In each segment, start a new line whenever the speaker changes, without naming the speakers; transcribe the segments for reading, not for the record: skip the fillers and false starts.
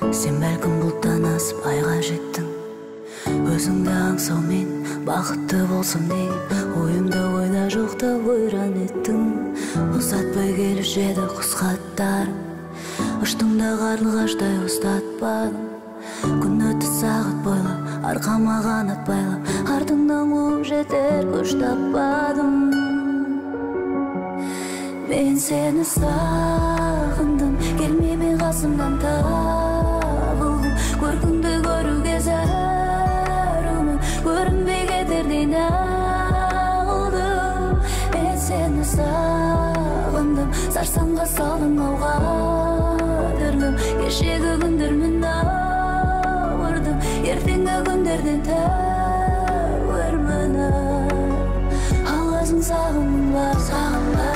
Sen bәлкім бұлттан асып айға жеттің. Өзіңді аңсаумен бақытты болсам деген ойымда ойда жоқта ойран еттің. Ұзатпай келуші еді құс хаттарың, ұштыңда қарлығаштай ұстатпадым. Күн өтті сағат бойлап, арқама қанат байлап, артыңнан қуып жетер күш таппадым. Мен сені сағындым, келмей қасымнан табылдым. Көркіңді көруге зәрумын, көрінбей кетердей нағылдым. Мен сені сағындым, сарсаңға салдың ауға дірлім. Кешегі күндермен ауырдым, ертеңгі күндерден тәуірмін. Аласың сағымың бар, сағынба.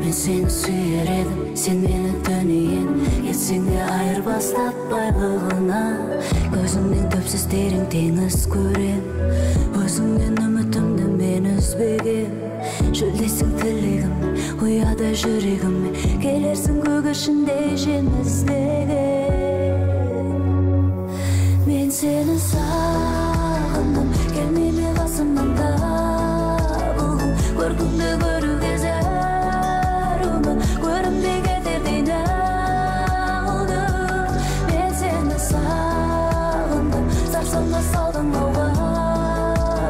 Мен сені сүйер едім, сен мені дүниен кетсең де айырбастап байлығына. Көзіңнен төпсіз терең теңіз көрем, өзіңнен үмітімді мен үзбегем. Жүлдесің тілегім, ұяда жүрегіме, келерсің көк ішінде жеміздеген. Мен сені сағындым, келмей қасымнан табылдым. Көркіңді көруге зәрумын, көрінбей кетердей нағылдым. Мен сені сағындым, сарсаңға салдың ауға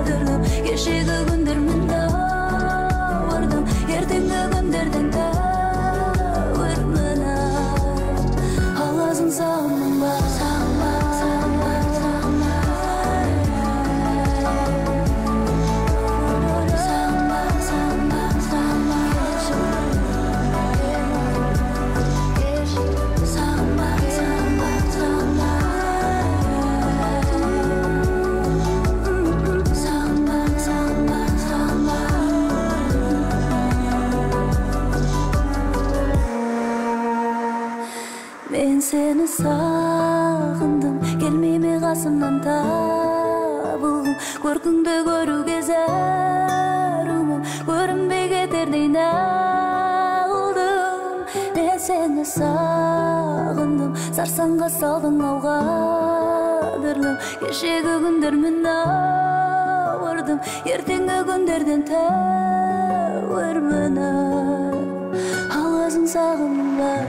дірлім. Кешегі күндермен ауырдым, ертеңгі күндерден тәуірмін. Аласың сағымның бар, сағынба, сағынба, сағынба. Мен сені сағындым, келмей қасымнан табылдым. Көркіңді көруге зәрумын, көрінбей кетердей нағылдым. Мен сені сағындым, сарсаңға салдың ауға дірлім. Кешегі күндермен ауырдым, ертеңгі күндерден тәуірмін. Аласың сағымның бар.